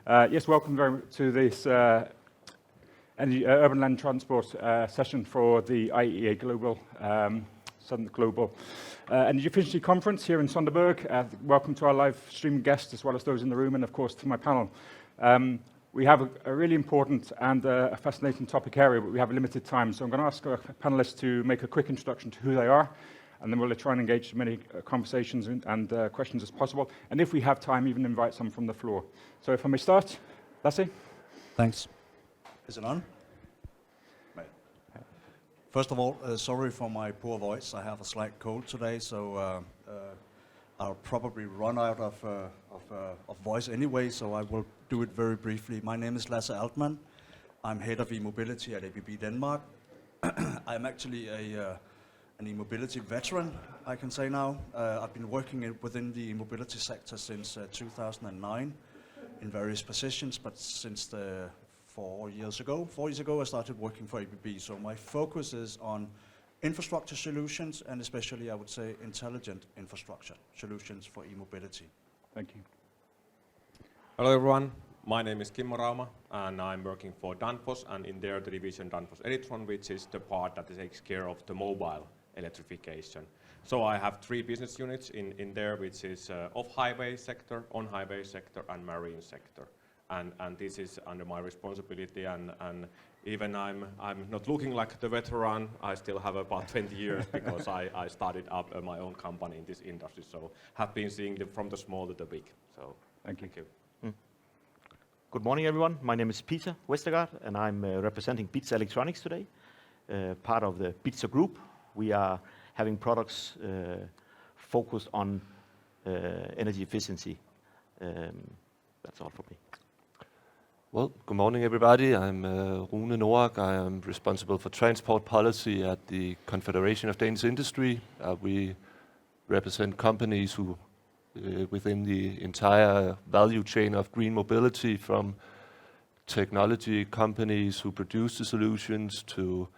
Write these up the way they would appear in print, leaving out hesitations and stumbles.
Yes, welcome very much to this urban land transport session for the IEA Global Southern Global Energy Efficiency Conference here in Sonderburg. Welcome to our live stream guests as well as those in the room, and of course to my panel. We have a really important and a fascinating topic area, but we have a limited time, so I'm going to ask our panelists to make a quick introduction to who they are, and then we'll try and engage as many conversations and questions as possible. And if we have time, even invite some from the floor. So if I may start, Lasse? Thanks. Is it on? First of all, sorry for my poor voice. I have a slight cold today, so I'll probably run out of voice anyway, so I will do it very briefly. My name is Lasse Altmann. I'm head of e-mobility at ABB Denmark. I'm actually an e-mobility veteran, I can say now. I've been working within the e-mobility sector since 2009 in various positions, but since 4 years ago, I started working for ABB. So my focus is on infrastructure solutions, and especially, I would say, intelligent infrastructure solutions for e-mobility. Thank you. Hello everyone, my name is Kimmo Rauma, and I'm working for Danfoss, and in there the division Danfoss Electron, which is the part that takes care of the mobile electrification. So I have 3 business units in there, which is off-highway sector, on-highway sector, and marine sector. And this is under my responsibility, and even I'm not looking like the veteran, I still have about 20 years because I started up my own company in this industry, so have been seeing them from the small to the big. So thank you. Good morning everyone, my name is Peter Westergaard, and I'm representing Pizza Electronics today, part of the Pizza Group. We are having products focused on energy efficiency. That's all for me. Well, good morning everybody. I'm Rune Norak. I am responsible for transport policy at the Confederation of Danish Industry. We represent companies who, within the entire value chain of green mobility, from technology companies who produce the solutions to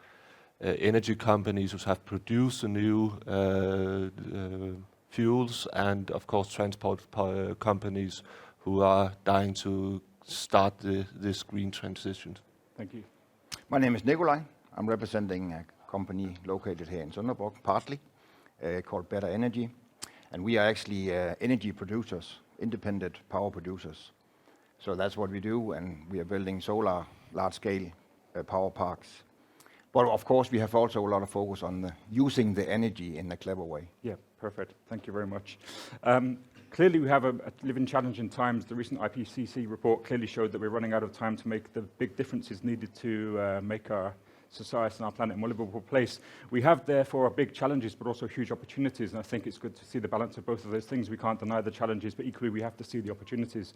energy companies who have produced the new fuels, and of course transport companies who are dying to start this green transition. Thank you. My name is Nikolai. I'm representing a company located here in Sonderburg, partly, called Better Energy. And we are actually energy producers, independent power producers. So that's what we do, and we are building solar, large-scale power parks. But of course, we have also a lot of focus on using the energy in a clever way. Yeah, perfect. Thank you very much. Clearly, we have a living challenge in times. The recent IPCC report clearly showed that we're running out of time to make the big differences needed to make our society and our planet a more livable place. We have, therefore, big challenges, but also huge opportunities, and I think it's good to see the balance of both of those things. We can't deny the challenges, but equally, we have to see the opportunities.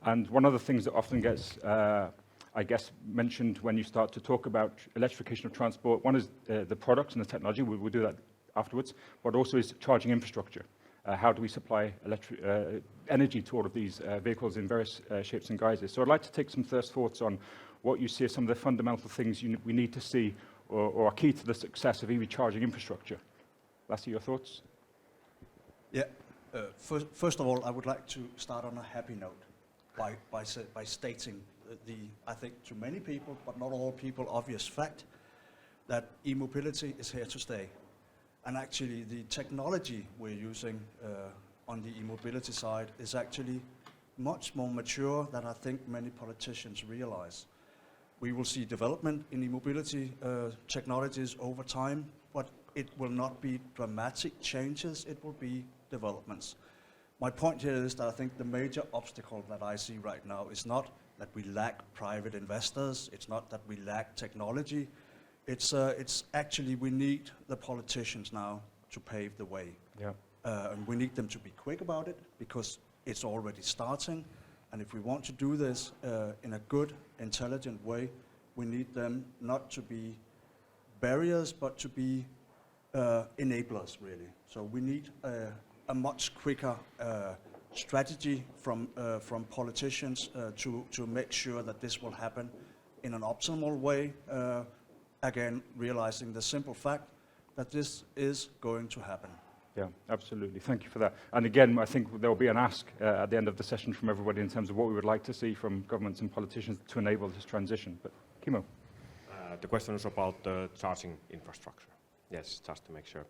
And one of the things that often gets I guess, mentioned when you start to talk about electrification of transport. One is the products and the technology. We'll do that afterwards, but also is charging infrastructure. How do we supply energy to all of these vehicles in various shapes and guises? So I'd like to take some first thoughts on what you see as some of the fundamental things we need to see or are key to the success of EV charging infrastructure. Lasse, your thoughts? Yeah. First of all, I would like to start on a happy note by stating I think to many people, but not all people, obvious fact that e-mobility is here to stay. And actually the technology we're using on the e-mobility side is actually much more mature than I think many politicians realize. We will see development in e-mobility technologies over time, but it will not be dramatic changes, it will be developments. My point here is that I think the major obstacle that I see right now is not that we lack private investors, it's not that we lack technology, it's actually we need the politicians now to pave the way. Yeah. And we need them to be quick about it, because it's already starting, and if we want to do this in a good, intelligent way, we need them not to be barriers, but to be enablers, really. So we need a much quicker strategy from politicians to make sure that this will happen in an optimal way, again realizing the simple fact that this is going to happen. Yeah, absolutely. Thank you for that. And again, I think there will be an ask at the end of the session from everybody in terms of what we would like to see from governments and politicians to enable this transition. But Kimmo. The question is about the charging infrastructure. Yes, just to make sure.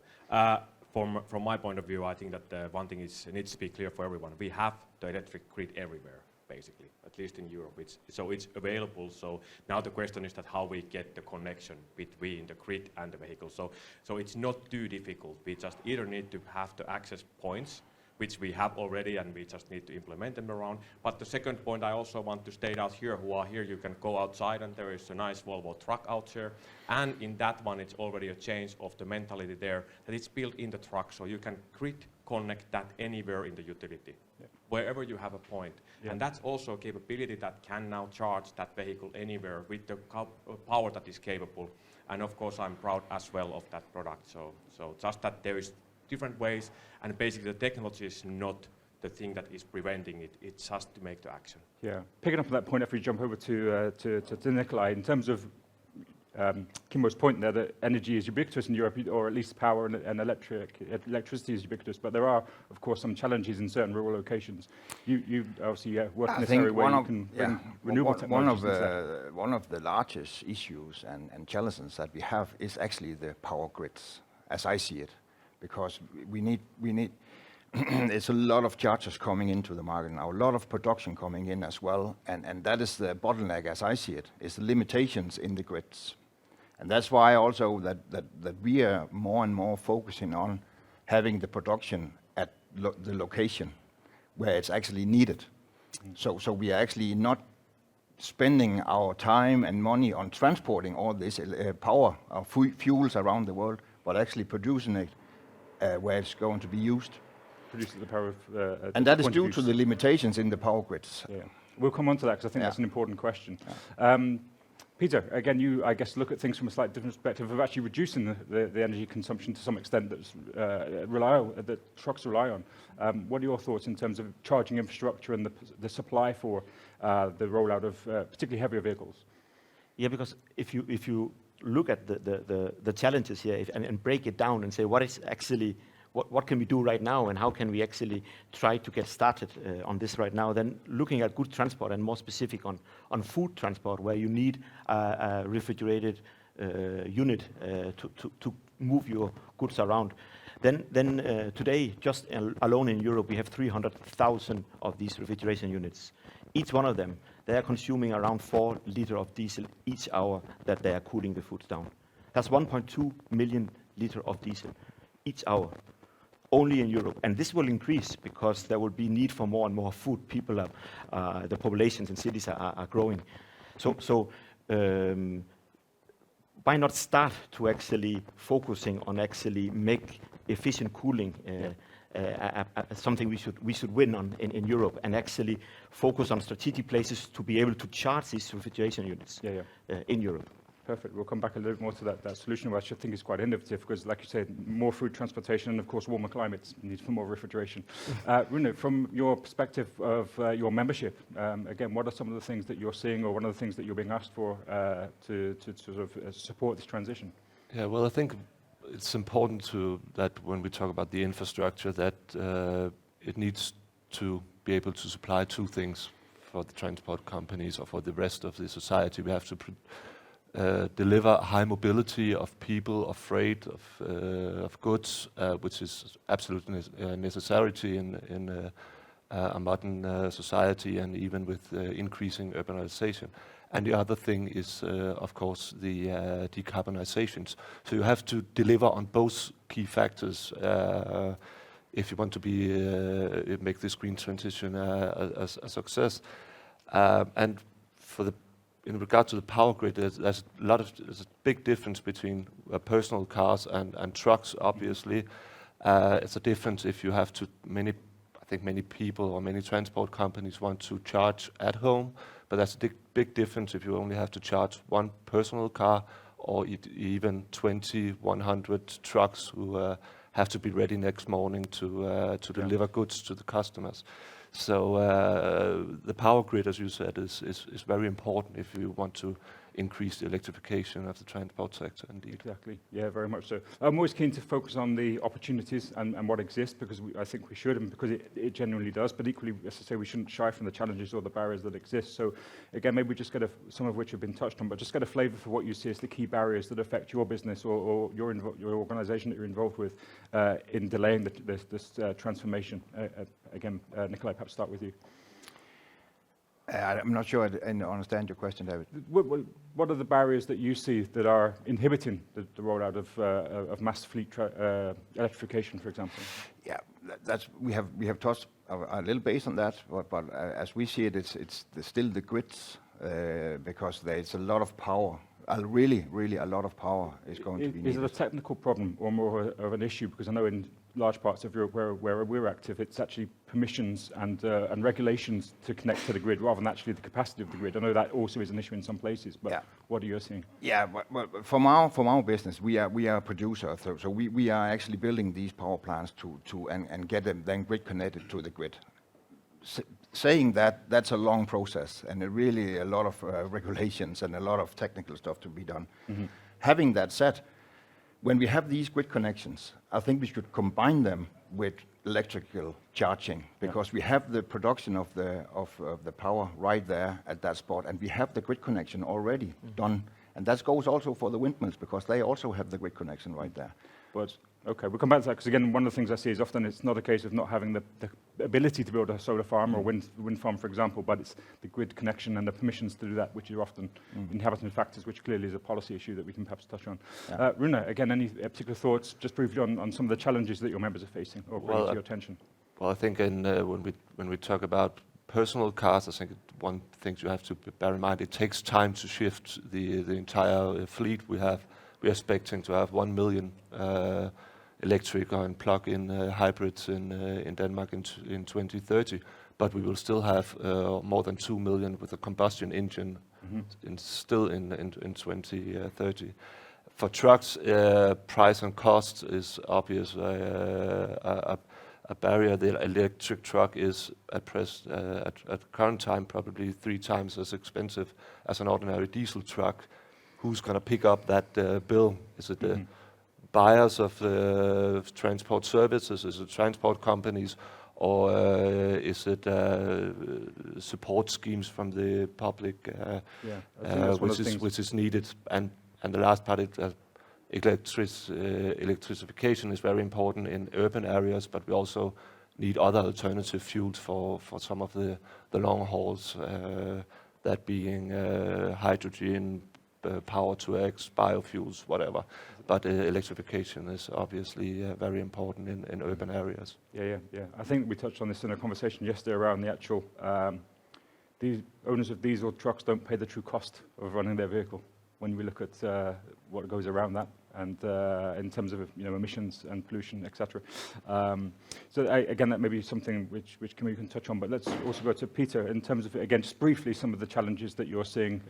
From my point of view, I think that one thing needs to be clear for everyone. We have the electric grid everywhere, basically, at least in Europe. So it's available. So now the question is that how we get the connection between the grid and the vehicle. So it's not too difficult. We just either need to have the access points, which we have already, and we just need to implement them around. But the second point I also want to state out here, who are here, you can go outside and there is a nice Volvo truck out there. And in that one, it's already a change of the mentality there, that it's built in the truck, so you can grid connect that anywhere in the utility, wherever you have a point. Yeah. And that's also a capability that can now charge that vehicle anywhere with the power that is capable. And of course, I'm proud as well of that product. So just that there is different ways, and basically the technology is not the thing that is preventing it. It's just to make the action. Yeah, picking up on that point, if we jump over to Nikolai, in terms of Kimmo's point there, that energy is ubiquitous in Europe, or at least power and electricity is ubiquitous, but there are, of course, some challenges in certain rural locations. You obviously work in this area where you can bring renewable technologies into that. One of the largest issues and challenges that we have is actually the power grids, as I see it. Because we need there's a lot of chargers coming into the market now, a lot of production coming in as well, and that is the bottleneck as I see it, is the limitations in the grids. And that's why also that we are more and more focusing on having the production at the location where it's actually needed. So we are actually not spending our time and money on transporting all this power, fuels around the world, but actually producing it where it's going to be used. Produces the power of... and that is due to the limitations in the power grids. Yeah. We'll come on to that because I think that's an important question. Peter, again, you, I guess, look at things from a slightly different perspective of actually reducing the energy consumption to some extent that trucks rely on. What are your thoughts in terms of charging infrastructure and the supply for the rollout of particularly heavier vehicles? Yeah, because if you look at the challenges here and break it down and say what is actually what can we do right now and how can we actually try to get started on this right now, then looking at good transport and more specific on food transport, where you need a refrigerated unit to move your goods around. Then today, just alone in Europe, we have 300,000 of these refrigeration units. Each one of them, they are consuming around 4 liters of diesel each hour that they are cooling the foods down. That's 1.2 million liters of diesel each hour, only in Europe. And this will increase because there will be need for more and more food. People are, the populations in cities are growing. So why not start to actually focusing on actually make efficient cooling something we should win on in Europe, and actually focus on strategic places to be able to charge these refrigeration units in Europe. Perfect. We'll come back a little more to that solution, which I think is quite innovative, because, like you said, more food transportation and, of course, warmer climates need for more refrigeration. Rune, from your perspective of your membership, again, what are some of the things that you're seeing, or one of the things that you're being asked for to sort of support this transition? Yeah, well, I think it's important that when we talk about the infrastructure, that it needs to be able to supply 2 things for the transport companies or for the rest of the society. We have to deliver high mobility of people, of freight, of goods, which is absolutely a necessity in a modern society, and even with increasing urbanization. And the other thing is, of course, the decarbonizations. So you have to deliver on both key factors if you want to make this green transition a success. And in regard to the power grid, there's a big difference between personal cars and trucks. Obviously, it's a difference if you have I think many people or many transport companies want to charge at home, but that's a big difference if you only have to charge one personal car, or even 100 trucks who have to be ready next morning to deliver goods to the customers. So the power grid, as you said, is very important if you want to increase the electrification of the transport sector indeed. Exactly. Yeah, very much so. I'm always keen to focus on the opportunities and what exists, because I think we should, and because it genuinely does. But equally, as I say, we shouldn't shy from the challenges or the barriers that exist. So again, maybe just get some of which have been touched on, but just get a flavour for what you see as the key barriers that affect your business or your organisation that you're involved with in delaying this transformation. Again, Nikolai, perhaps start with you. I'm not sure I understand your question, David. What are the barriers that you see that are inhibiting the rollout of mass fleet electrification, for example? Yeah, we have touched a little base on that, but as we see it, it's still the grids, because there's a lot of power. Really a lot of power is going to be needed. Is it a technical problem or more of an issue? Because I know in large parts of Europe where we're active, it's actually permissions and regulations to connect to the grid rather than actually the capacity of the grid. I know that also is an issue in some places, but Yeah. what are you seeing? Yeah, but from our business, we are a producer, so we are actually building these power plants and get them then grid connected to the grid. Saying that's a long process and really a lot of regulations and a lot of technical stuff to be done. Mm-hmm. Having that said, when we have these grid connections, I think we should combine them with electrical charging, because we have the production of the power right there at that spot, and we have the grid connection already done. And that goes also for the windmills, because they also have the grid connection right there. But okay, we'll come back to that, because again, one of the things I see is often it's not a case of not having the ability to build a solar farm or wind farm, for example, but it's the grid connection and the permissions to do that, which are often inhibiting factors, which clearly is a policy issue that we can perhaps touch on. Yeah. Rune, again, any particular thoughts, just briefly on some of the challenges that your members are facing or bringing to your attention? Well, I think when we talk about personal cars, I think one thing you have to bear in mind, it takes time to shift the entire fleet we have. We're expecting to have 1 million electric and plug-in hybrids in Denmark in 2030, but we will still have more than 2 million with a combustion engine still in 2030. For trucks, price and cost is obvious a barrier. The electric truck is at current time probably 3 times as expensive as an ordinary diesel truck. Who's going to pick up that bill? Is it the buyers of the transport services? Is it transport companies? Or is it support schemes from the public, which is needed? And the last part, electrification is very important in urban areas, but we also need other alternative fuels for some of the long hauls, that being hydrogen, power to X, biofuels, whatever. But electrification is obviously very important in urban areas. Yeah. I think we touched on this in a conversation yesterday around the actual, the owners of diesel trucks don't pay the true cost of running their vehicle when we look at what goes around that, and in terms of emissions and pollution, etc. So again, that may be something which we can touch on, but let's also go to Peter in terms of, again, just briefly, some of the challenges that you're seeing,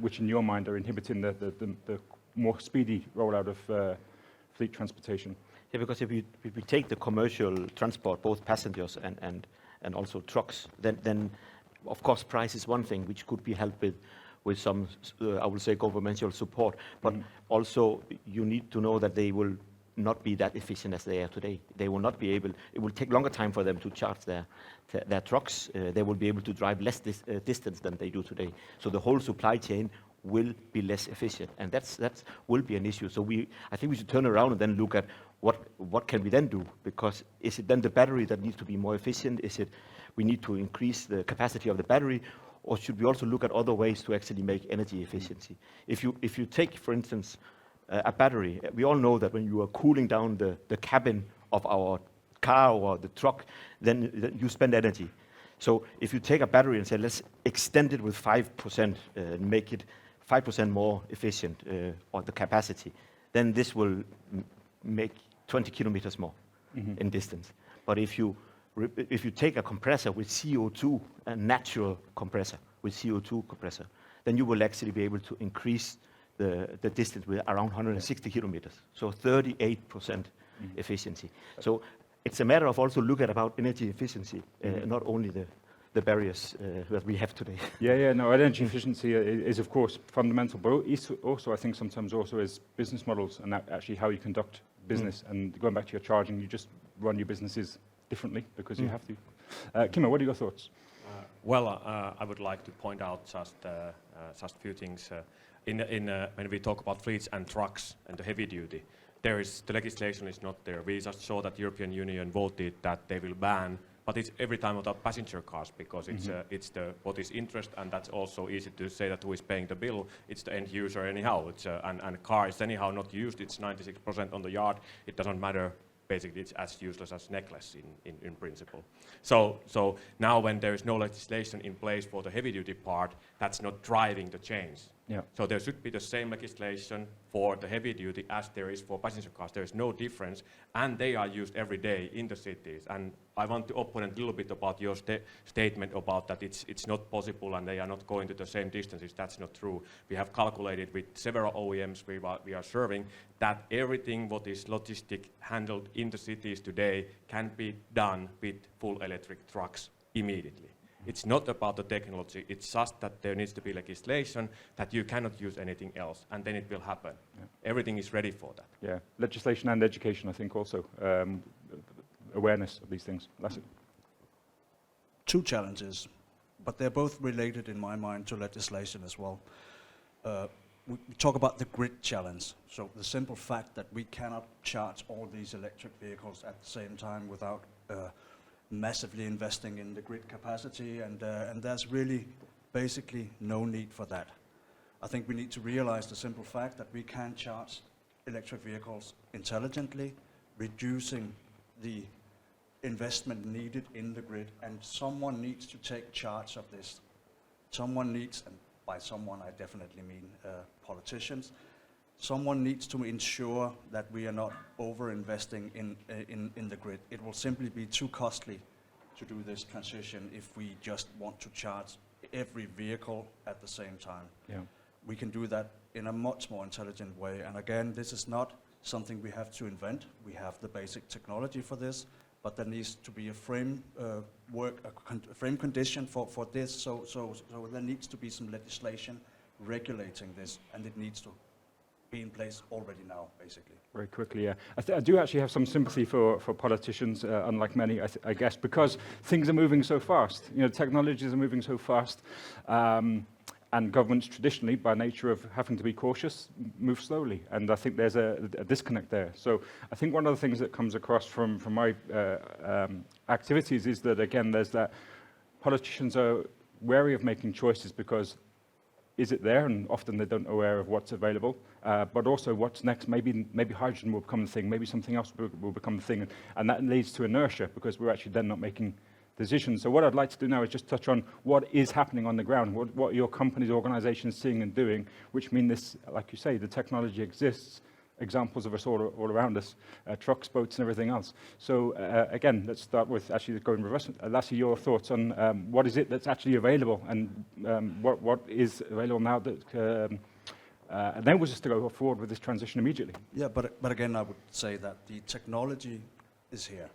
which in your mind are inhibiting the more speedy rollout of fleet transportation. Yeah, because if we take the commercial transport, both passengers and also trucks, then of course price is one thing which could be helped with some, I would say, governmental support. But also you need to know that they will not be that efficient as they are today. They will not be able, it will take longer time for them to charge their trucks. They will be able to drive less distance than they do today. So the whole supply chain will be less efficient, and that will be an issue. So I think we should turn around and then look at what can we then do, because is it then the battery that needs to be more efficient? Is it we need to increase the capacity of the battery, or should we also look at other ways to actually make energy efficiency? If you take, for instance, a battery, we all know that when you are cooling down the cabin of our car or the truck, then you spend energy. So if you take a battery and say, let's extend it with 5% and make it 5% more efficient on the capacity, then this will make 20 kilometers more in distance. But if you take a compressor with CO2, a natural compressor with CO2 compressor, then you will actually be able to increase the distance with around 160 kilometers. So 38% efficiency. So it's a matter of also look at about energy efficiency, not only the the barriers that we have today. Yeah, no, energy efficiency is of course fundamental, but also I think sometimes also is business models and actually how you conduct business. And going back to your charging, you just run your businesses differently because you have to. Kimmo, what are your thoughts? I would like to point out just a few things. When we talk about fleets and trucks and the heavy duty, the legislation is not there. We just saw that the European Union voted that they will ban, but it's every time about passenger cars because it's what is interest, and that's also easy to say that who is paying the bill. It's the end user anyhow. And car is anyhow not used. It's 96% on the yard. It doesn't matter. Basically, it's as useless as necklace in principle. So now when there is no legislation in place for the heavy-duty part, that's not driving the change. Yeah. So there should be the same legislation for the heavy-duty as there is for passenger cars. There is no difference, and they are used every day in the cities. And I want to opponent a little bit about your statement about that it's not possible and they are not going to the same distances. That's not true. We have calculated with several OEMs we are serving that everything what is logistic handled in the cities today can be done with full electric trucks immediately. It's not about the technology, it's just that there needs to be legislation that you cannot use anything else, and then it will happen. Yeah. Everything is ready for that. Yeah, legislation and education, I think also. Awareness of these things. That's it. Two challenges, but they're both related in my mind to legislation as well. We talk about the grid challenge. So the simple fact that we cannot charge all these electric vehicles at the same time without massively investing in the grid capacity, and there's really basically no need for that. I think we need to realize the simple fact that we can charge electric vehicles intelligently, reducing the investment needed in the grid, and someone needs to take charge of this. Someone needs, and by someone I definitely mean politicians, someone needs to ensure that we are not over-investing in the grid. It will simply be too costly to do this transition if we just want to charge every vehicle at the same time. Yeah. We can do that in a much more intelligent way. And again, this is not something we have to invent. We have the basic technology for this, but there needs to be a frame condition for this. So there needs to be some legislation regulating this, and it needs to be in place already now, basically. Very quickly, yeah. I do actually have some sympathy for politicians, unlike many, I guess, because things are moving so fast. You know, technologies are moving so fast, and governments traditionally, by nature of having to be cautious, move slowly. And I think there's a disconnect there. So I think one of the things that comes across from my activities is that, again, there's that politicians are wary of making choices because is it there? And often they don't aware of what's available, but also what's next. Maybe hydrogen will become the thing. Maybe something else will become the thing, and that leads to inertia because we're actually then not making decisions. So what I'd like to do now is just touch on what is happening on the ground, what your company's organizations seeing and doing, which mean this, like you say, the technology exists. Examples of us all around us, trucks, boats, and everything else. So again, let's start with actually going reverse. Lassie, your thoughts on what is it that's actually available, and what is available now that enables us to go forward with this transition immediately. Yeah, but again, I would say that the technology is here.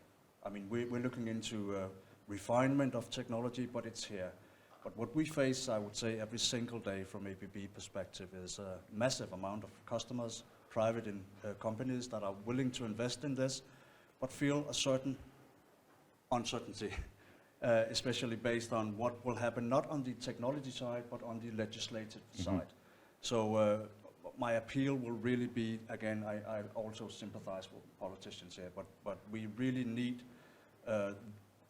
I mean, we're looking into refinement of technology, but it's here. But what we face, I would say, every single day from ABB perspective is a massive amount of customers, private companies that are willing to invest in this, but feel a certain uncertainty, especially based on what will happen, not on the technology side, but on the legislative side. So my appeal will really be, again, I also sympathize with politicians here, but we really need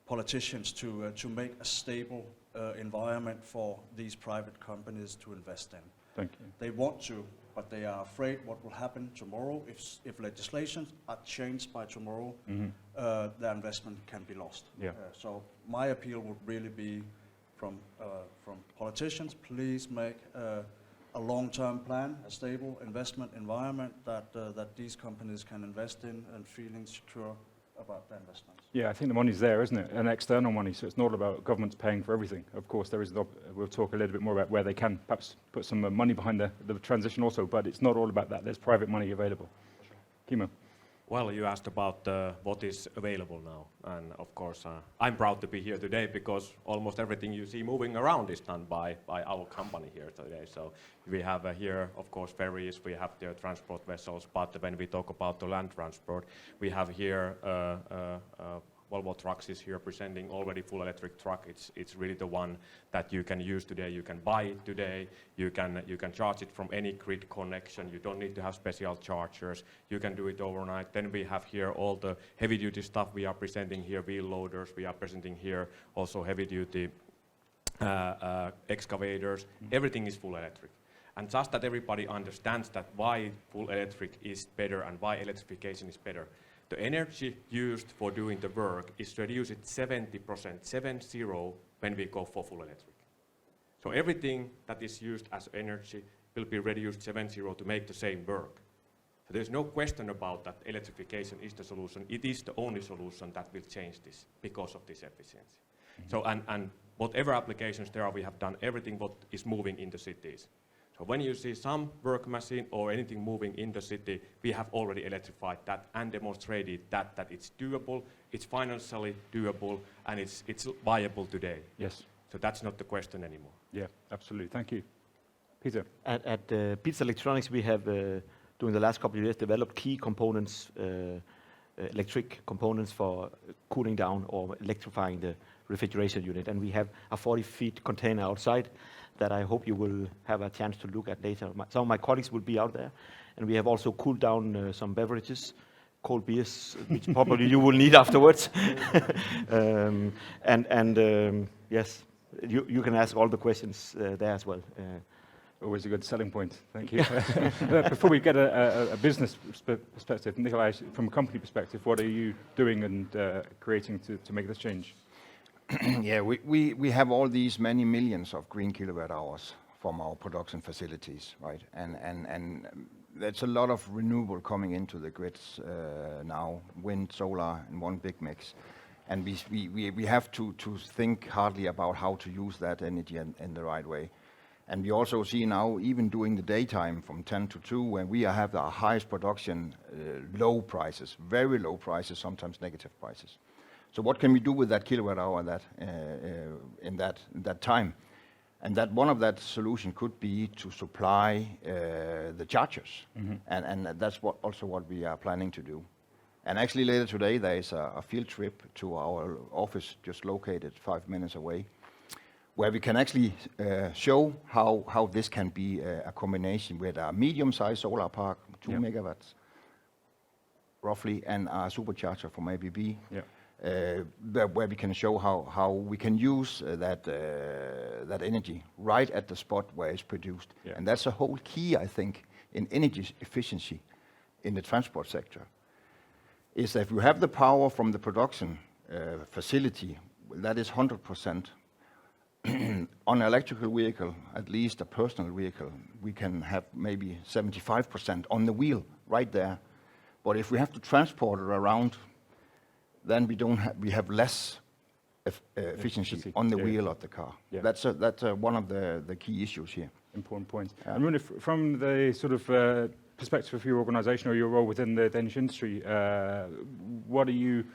politicians to make a stable environment for these private companies to invest in. Thank you. They want to, but they are afraid what will happen tomorrow if legislations are changed by tomorrow. The investment can be lost. Yeah. So my appeal would really be from politicians, please make a long-term plan, a stable investment environment that these companies can invest in and feeling secure about their investments. Yeah, I think the money's there, isn't it? And external money, so it's not about governments paying for everything. Of course, there is. We'll talk a little bit more about where they can perhaps put some money behind the transition also, but it's not all about that. There's private money available. Sure. Kimmo. Well, you asked about what is available now, and of course I'm proud to be here today because almost everything you see moving around is done by our company here today. So we have here, of course, ferries, we have the transport vessels, but when we talk about the land transport, we have here Volvo Trucks is here presenting already full electric truck. It's really the one that you can use today. You can buy it today. You can charge it from any grid connection. You don't need to have special chargers. You can do it overnight. Then we have here all the heavy duty stuff we are presenting here, wheel loaders. We are presenting here also heavy duty excavators. Everything is full electric. And just that everybody understands that why full electric is better and why electrification is better. The energy used for doing the work is reduced 70%, 70, when we go for full electric. So everything that is used as energy will be reduced 70 to make the same work. So there's no question about that electrification is the solution. It is the only solution that will change this because of this efficiency. So and whatever applications there are, we have done everything what is moving in the cities. So when you see some work machine or anything moving in the city, we have already electrified that and demonstrated that it's doable, it's financially doable, and it's viable today. Yes. So that's not the question anymore. Yeah, absolutely. Thank you. Peter. At Pitts Electronics, we have, during the last couple of years, developed key components, electric components for cooling down or electrifying the refrigeration unit. And we have a 40-feet container outside that I hope you will have a chance to look at later. Some of my colleagues will be out there. And we have also cooled down some beverages, cold beers, which probably you will need afterwards. Yes, you can ask all the questions there as well. Always a good selling point. Thank you. Before we get a business perspective, Nikolai, from a company perspective, what are you doing and creating to make this change? Yeah, we have all these many millions of green kilowatt hours from our production facilities, right? And there's a lot of renewable coming into the grids now, wind, solar, in one big mix. And we have to think hardly about how to use that energy in the right way. And we also see now, even during the daytime from 10 to 2, when we have our highest production, low prices, very low prices, sometimes negative prices. So what can we do with that kilowatt hour in that time? And that one of that solution could be to supply the chargers. Mm-hmm. And that's also what we are planning to do. And actually later today there is a field trip to our office just located 5 minutes away, where we can actually show how this can be a combination with a medium-sized solar park, 2 megawatts roughly, and a supercharger from ABB. Yeah. Where we can show how we can use that energy right at the spot where it's produced. Yeah. And that's a whole key, I think, in energy efficiency in the transport sector, is that if you have the power from the production facility, that is 100%. On an electrical vehicle, at least a personal vehicle, we can have maybe 75% on the wheel right there. But if we have to transport it around, then we have less efficiency on the wheel of the car. Yeah. That's one of the key issues here. Important point. Yeah. And really, from the sort of perspective of your organisation or your role within the Danish industry, what are you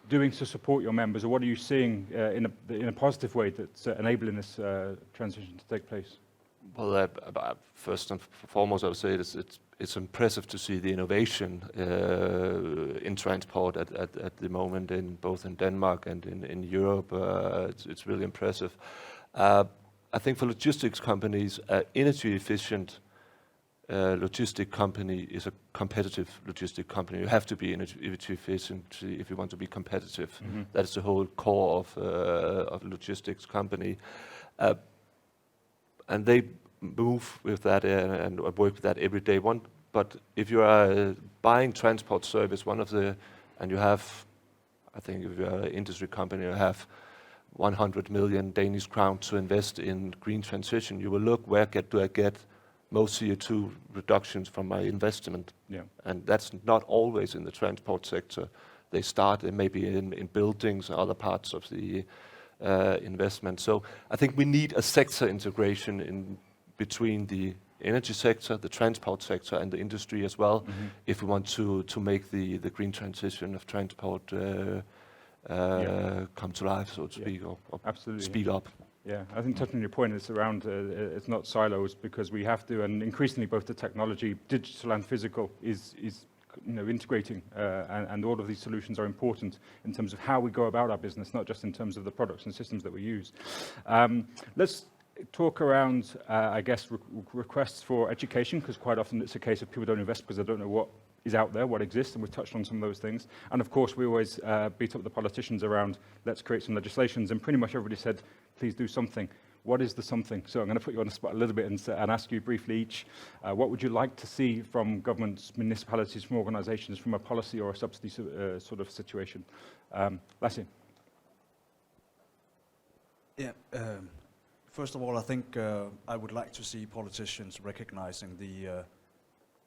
doing to support your members, or what are you seeing in a positive way that's enabling this transition to take place? Well, first and foremost, I would say it's impressive to see the innovation in transport at the moment, both in Denmark and in Europe. It's really impressive. I think for logistics companies, energy efficient logistic company is a competitive logistic company. You have to be energy efficient if you want to be competitive. Mm-hmm. That's the whole core of logistics company. And they move with that and work with that every day. But if you are buying transport service, and you have, I think if you're an industry company, you have 100 million Danish crowns to invest in green transition, you will look, where do I get most CO2 reductions from my investment? Yeah. And that's not always in the transport sector. They start maybe in buildings or other parts of the investment. So I think we need a sector integration in between the energy sector, the transport sector, and the industry as well, if we want to make the green transition of transport come to life, so to speak, or Absolutely. speed up. Yeah, I think touching on your point, it's around, it's not silos, because we have to, and increasingly both the technology, digital and physical, is integrating, and all of these solutions are important in terms of how we go about our business, not just in terms of the products and systems that we use. Let's talk around, I guess, requests for education, because quite often it's a case of people don't invest because they don't know what is out there, what exists, and we've touched on some of those things. And of course, we always beat up the politicians around, let's create some legislations, and pretty much everybody said, please do something. What is the something? So I'm going to put you on the spot a little bit and ask you briefly each, what would you like to see from governments, municipalities, from organizations, from a policy or a subsidy sort of situation? Lasse? Yeah. First of all, I think I would like to see politicians recognizing the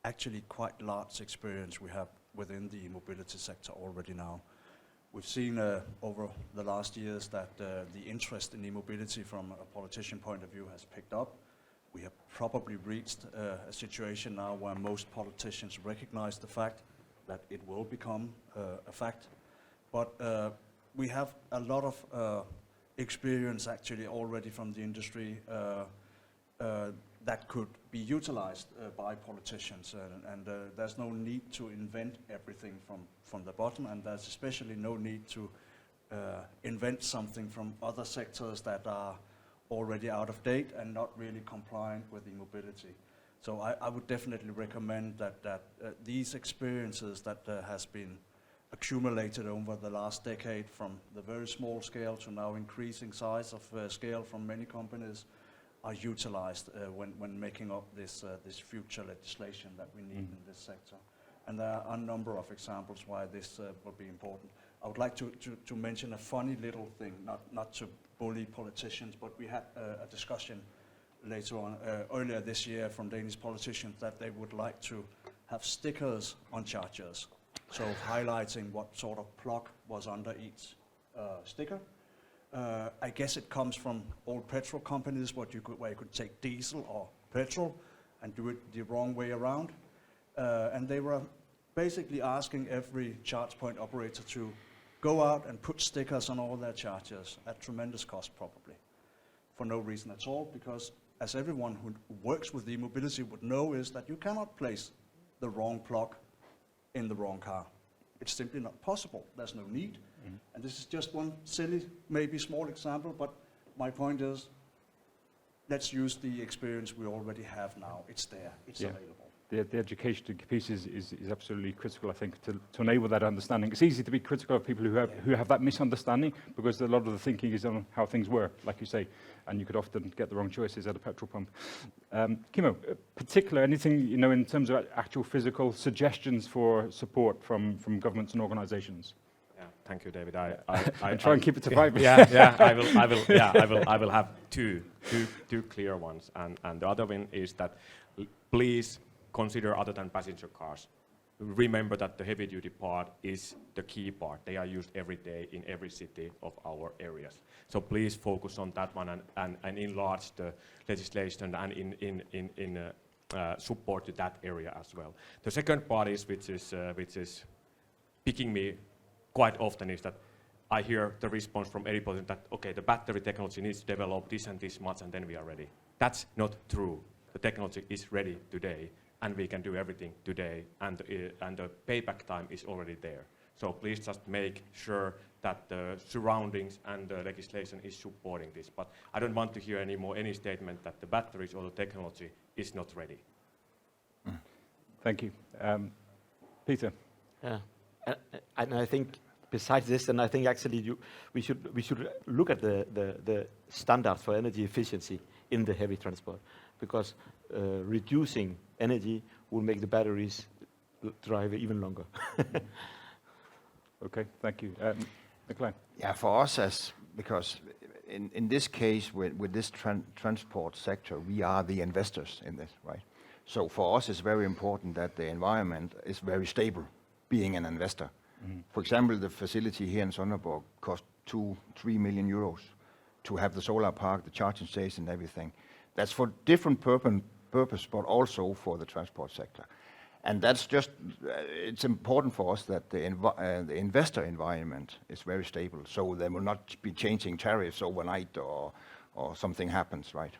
actually quite large experience we have within the mobility sector already now. We've seen over the last years that the interest in e-mobility from a politician point of view has picked up. We have probably reached a situation now where most politicians recognize the fact that it will become a fact. But we have a lot of experience actually already from the industry that could be utilized by politicians, and there's no need to invent everything from the bottom, and there's especially no need to invent something from other sectors that are already out of date and not really compliant with e-mobility. So I would definitely recommend that these experiences that has been accumulated over the last decade, from the very small scale to now increasing size of scale from many companies, are utilized when making up this future legislation that we need in this sector. And there are a number of examples why this will be important. I would like to mention a funny little thing, not to bully politicians, but we had a discussion later on, earlier this year, from Danish politicians that they would like to have stickers on chargers, so highlighting what sort of plug was under each sticker. I guess it comes from old petrol companies, where you could take diesel or petrol and do it the wrong way around. And they were basically asking every charge point operator to go out and put stickers on all their chargers at tremendous cost, probably, for no reason at all, because as everyone who works with e-mobility would know, is that you cannot place the wrong plug in the wrong car. It's simply not possible. There's no need. And this is just one silly, maybe small example, but my point is, let's use the experience we already have now. It's there, it's available. The education piece is absolutely critical, I think, to enable that understanding. It's easy to be critical of people who have that misunderstanding, because a lot of the thinking is on how things were, like you say, and you could often get the wrong choices at a petrol pump. Kimmo, particular, anything, in terms of actual physical suggestions for support from governments and organizations? Thank you, David. I try and keep it to 5 I minutes. will have two clear ones, and the other one is that please consider other than passenger cars. Remember that the heavy-duty part is the key part. They are used every day in every city of our areas. So please focus on that one and enlarge the legislation and in support to that area as well. The second part is which is picking me quite often, is that I hear the response from everybody that, okay, the battery technology needs to develop this and this much and then we are ready. That's not true. The technology is ready today and we can do everything today, and the payback time is already there. So please just make sure that the surroundings and the legislation is supporting this. But I don't want to hear any statement that the batteries or the technology is not ready. Thank you. Peter? Yeah, and I think besides this, and I think actually we should look at the standards for energy efficiency in the heavy transport, because reducing energy will make the batteries drive even longer. Okay, thank you. McLean? Yeah, for us, because in this case, with this transport sector, we are the investors in this, right? So for us, it's very important that the environment is very stable, being an investor. For example, the facility here in Sønderborg cost 2-3 million euros to have the solar park, the charging station, and everything. That's for different purpose, but also for the transport sector. And that's just, it's important for us that the investor environment is very stable, so they will not be changing tariffs overnight or something happens, right?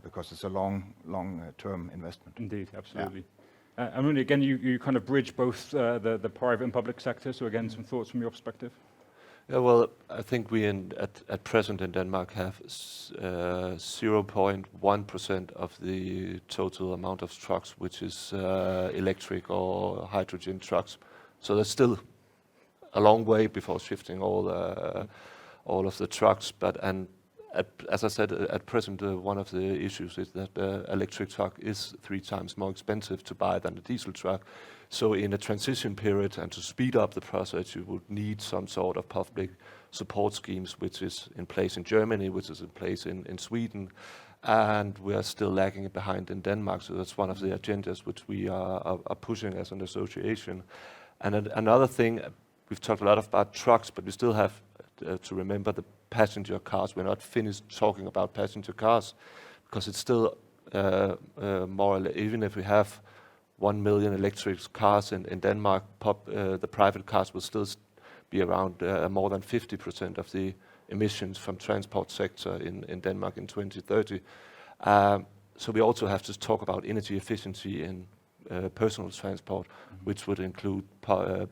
Because it's a long-term investment. Indeed, absolutely. I mean, again, you kind of bridge both the private and public sector, so again, some thoughts from your perspective? Yeah, well, I think we at present in Denmark have 0.1% of the total amount of trucks, which is electric or hydrogen trucks. So there's still a long way before shifting all of the trucks. As I said, at present, one of the issues is that the electric truck is 3 times more expensive to buy than a diesel truck. So in a transition period and to speed up the process, you would need some sort of public support schemes, which is in place in Germany, which is in place in Sweden, and we are still lagging behind in Denmark. So that's one of the agendas which we are pushing as an association. And another thing, we've talked a lot about trucks, but we still have to remember the passenger cars. We're not finished talking about passenger cars, because it's still more or less, even if we have 1 million electric cars in Denmark, the private cars will still be around more than 50% of the emissions from transport sector in Denmark in 2030. So we also have to talk about energy efficiency in personal transport, which would include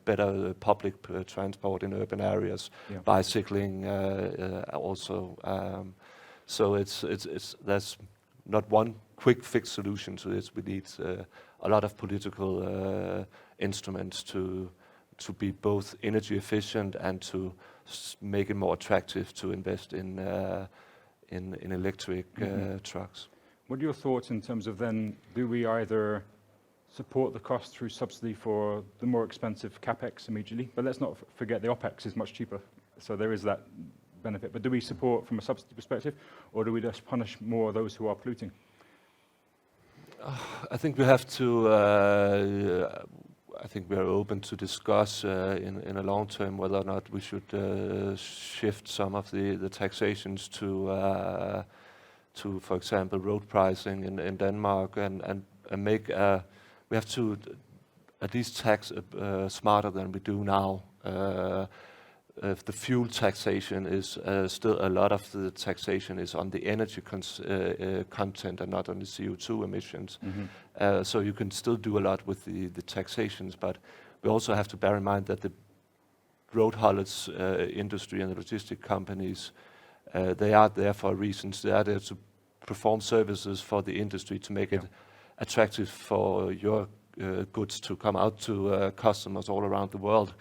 better public transport in urban areas, bicycling also. So there's not one quick fix solution to this. We need a lot of political instruments to be both energy efficient and to make it more attractive to invest in electric trucks. What are your thoughts in terms of then, do we either support the cost through subsidy for the more expensive capex immediately, but let's not forget the opex is much cheaper, so there is that benefit. But do we support from a subsidy perspective, or do we just punish more those who are polluting? I think we have to. I think we are open to discuss in a long term whether or not we should shift some of the taxations to, for example, road pricing in Denmark, and make. We have to at least tax smarter than we do now. If the fuel taxation is still, a lot of the taxation is on the energy content and not on the CO2 emissions. So you can still do a lot with the taxations, but we also have to bear in mind that the road haulage industry and the logistic companies, they are there for reasons. They are there to perform services for the industry to make it attractive for your goods to come out to customers all around the world.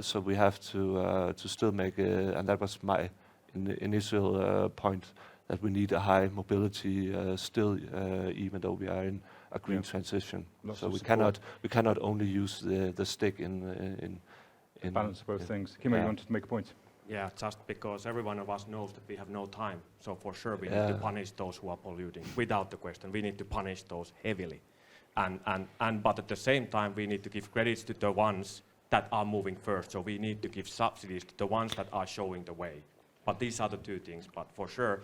So we have to still make and that was my initial point, that we need a high mobility still, even though we are in a green transition. So we cannot only use the stick in balance of both things. Kimmo, you wanted to make a point? Yeah, just because every one of us knows that we have no time. So for sure we need to punish those who are polluting, without the question. We need to punish those heavily. But at the same time, we need to give credits to the ones that are moving first. So we need to give subsidies to the ones that are showing the way. But these are the two things. But for sure,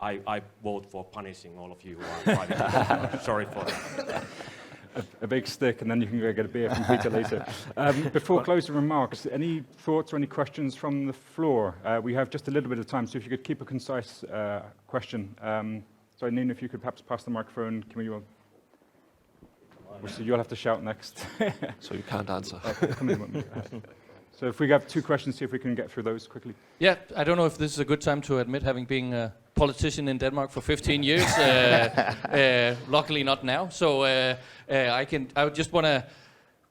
I vote for punishing all of you who are driving. Sorry for that. A big stick, and then you can go get a beer from Peter later. Before closing remarks, any thoughts or any questions from the floor? We have just a little bit of time, so if you could keep a concise question. So Nina, if you could perhaps pass the microphone. Kimmo, you'll have to shout next. So you can't answer. Come in. So if we have 2 questions, see if we can get through those quickly. Yeah, I don't know if this is a good time to admit having been a politician in Denmark for 15 years. Luckily not now. So I would just want to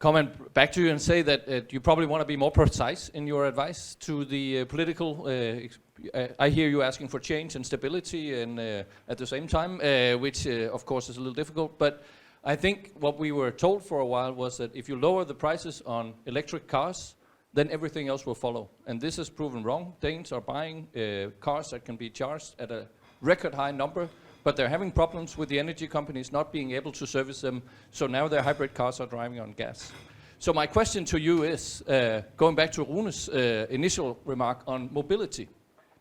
comment back to you and say that you probably want to be more precise in your advice to the political. I hear you asking for change and stability, and at the same time, which of course is a little difficult. But I think what we were told for a while was that if you lower the prices on electric cars, then everything else will follow. And this has proven wrong. Danes are buying cars that can be charged at a record high number, but they're having problems with the energy companies not being able to service them. So now their hybrid cars are driving on gas. So my question to you is, going back to Rune's initial remark on mobility,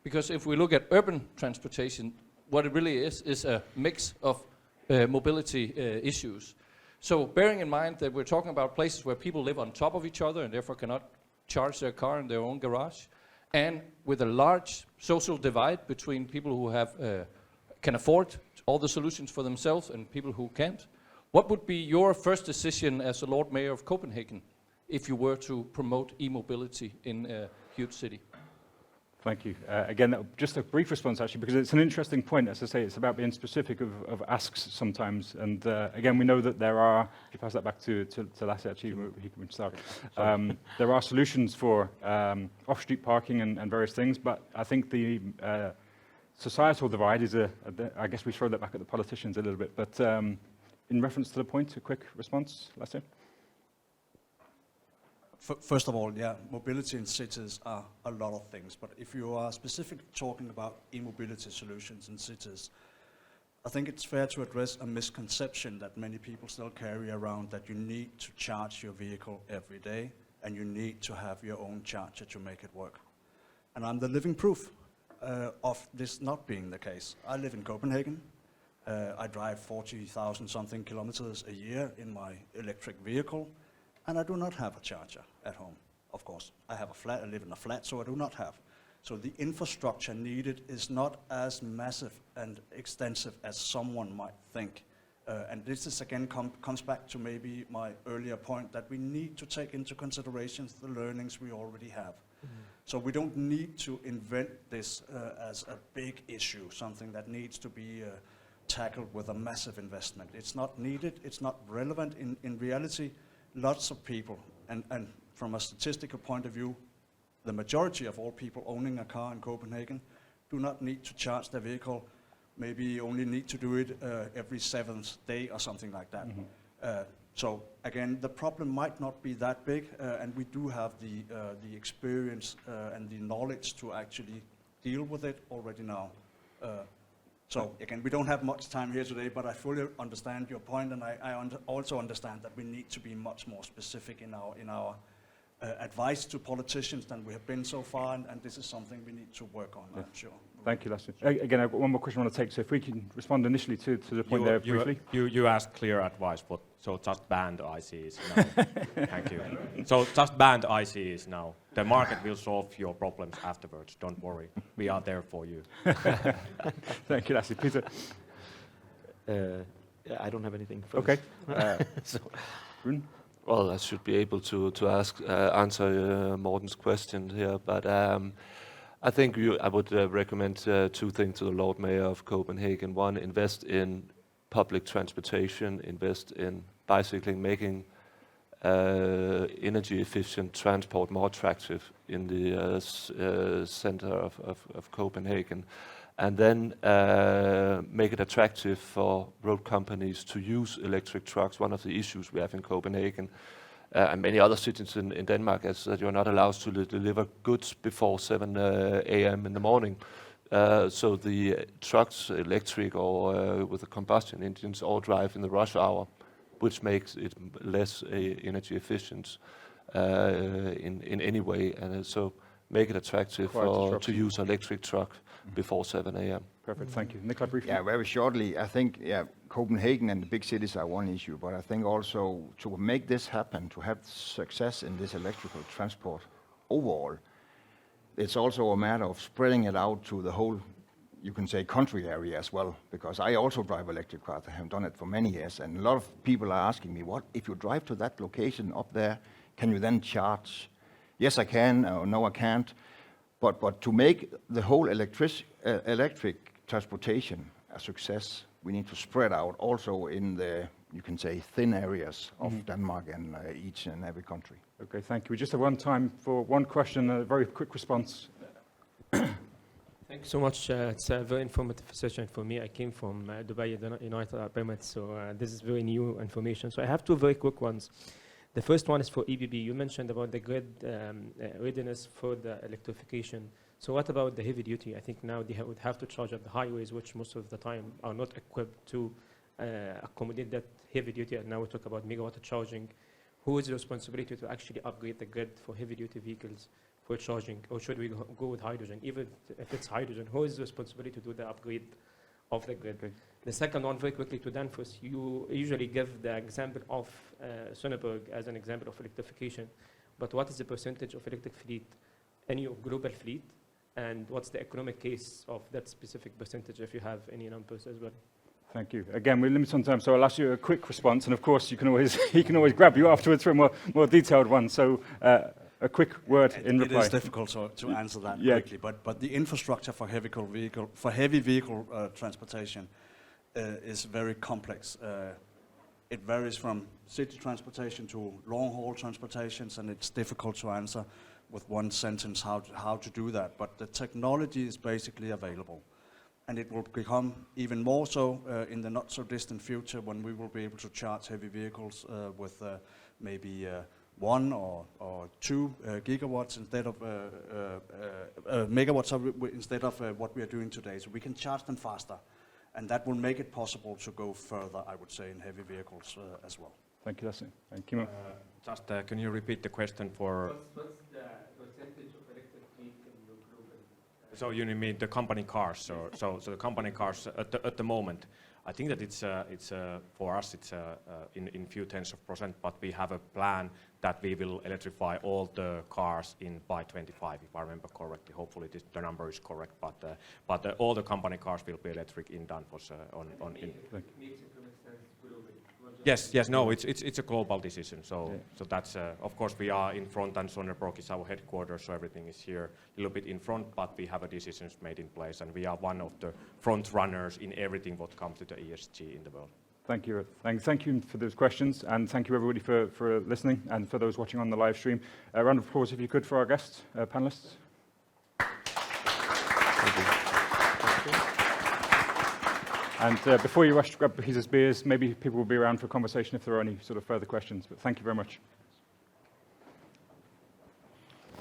because if we look at urban transportation, what it really is a mix of mobility issues. So bearing in mind that we're talking about places where people live on top of each other and therefore cannot charge their car in their own garage, and with a large social divide between people who have can afford all the solutions for themselves and people who can't, what would be your first decision as a Lord Mayor of Copenhagen if you were to promote e-mobility in a huge city? Thank you. Again, just a brief response actually, because it's an interesting point. As I say, it's about being specific of asks sometimes. And again, we know that there are, if you pass that back to Lasse actually, he can start. There are solutions for off-street parking and various things, but I think the societal divide is I guess we throw that back at the politicians a little bit. But in reference to the point, a quick response, Lasse? First of all, yeah, mobility in cities are a lot of things, but if you are specifically talking about e-mobility solutions in cities, I think it's fair to address a misconception that many people still carry around, that you need to charge your vehicle every day and you need to have your own charger to make it work. And I'm the living proof of this not being the case. I live in Copenhagen. I drive 40,000 something kilometers a year in my electric vehicle, and I do not have a charger at home, of course. I have a flat, I live in a flat, so I do not have. So the infrastructure needed is not as massive and extensive as someone might think. And this is again comes back to maybe my earlier point that we need to take into consideration the learnings we already have. So we don't need to invent this as a big issue, something that needs to be tackled with a massive investment. It's not needed, it's not relevant. In reality, lots of people, and from a statistical point of view, the majority of all people owning a car in Copenhagen do not need to charge their vehicle, maybe only need to do it every 7th day or something like that. So again, the problem might not be that big, and we do have the experience and the knowledge to actually deal with it already now. So again, we don't have much time here today, but I fully understand your point, and I also understand that we need to be much more specific in our advice to politicians than we have been so far, and this is something we need to work on, I'm sure. Thank you, Lasse. Again, I've got one more question I want to take, so if we can respond initially to the point there briefly. You asked clear advice, so just ban the ICEs now. Thank you. So just ban the ICEs now. The market will solve your problems afterwards, don't worry. We are there for you. Thank you, Lasse. Peter? I don't have anything. Okay. So, Rune? Well, I should be able to answer Morten's question here, but I think I would recommend two things to the Lord Mayor of Copenhagen. One, invest in public transportation, invest in bicycling, making energy-efficient transport more attractive in the center of Copenhagen. And then make it attractive for road companies to use electric trucks. One of the issues we have in Copenhagen and many other cities in Denmark is that you're not allowed to deliver goods before 7 a.m. in the morning. So the trucks, electric or with the combustion engines, all drive in the rush hour, which makes it less energy efficient in any way. And so make it attractive to use an electric truck before 7 a.m. Perfect, thank you. Nicola, briefly. Yeah, very shortly, I think Copenhagen and the big cities are one issue, but I think also to make this happen, to have success in this electrical transport overall, it's also a matter of spreading it out to the whole, you can say, country area as well, because I also drive electric cars. I have done it for many years, and a lot of people are asking me, what, if you drive to that location up there, can you then charge? Yes, I can, or no, I can't. But to make the whole electric transportation a success, we need to spread out also in the, you can say, thin areas of Denmark and each and every country. Okay, thank you. We just have one time for one question, a very quick response. Thanks so much. It's a very informative session for me. I came from Dubai United Arab Emirates, so this is very new information. So I have two very quick ones. The first one is for EBB. You mentioned about the grid readiness for the electrification. So what about the heavy duty? I think now they would have to charge at the highways, which most of the time are not equipped to accommodate that heavy duty. And now we talk about megawatt charging. Who is the responsibility to actually upgrade the grid for heavy duty vehicles for charging? Or should we go with hydrogen? Even if it's hydrogen, who is the responsibility to do the upgrade of the grid? The second one, very quickly to Danfoss, you usually give the example of Sonneberg as an example of electrification, but what is the percentage of electric fleet in your global fleet, and what's the economic case of that specific percentage, if you have any numbers as well? Thank you. Again, we're limited on time, so I'll ask you a quick response, and of course, you can always he can always grab you afterwards for a more detailed one. So, a quick word in reply. It is difficult to answer that quickly, but the infrastructure for heavy vehicle transportation is very complex. It varies from city transportation to long-haul transportations, and it's difficult to answer with one sentence how to do that. But the technology is basically available, and it will become even more so in the not-so-distant future when we will be able to charge heavy vehicles with maybe 1 or 2 gigawatts instead of megawatts instead of what we are doing today. So we can charge them faster, and that will make it possible to go further, I would say, in heavy vehicles as well. Thank you, Lasse. Thank you. Just can you repeat the question for? What's the percentage of electric fleet in your global? So you mean the company cars? So the company cars at the moment, I think that it's for us it's in few tens of %, but we have a plan that we will electrify all the cars by 25, if I remember correctly. Hopefully the number is correct, but all the company cars will be electric in Danfoss Yes, no, it's a global decision. So that's of course we are in front, and Sonneberg is our headquarters, so everything is here a little bit in front. But we have decisions made in place, and we are one of the front runners in everything what comes to the ESG in the world. Thank you. Thank you for those questions, and thank you everybody for listening, and for those watching on the live stream. A round of applause, if you could, for our guests, panelists. Thank you. And before you rush to grab Peter's beers, maybe people will be around for conversation if there are any sort of further questions. But thank you very much.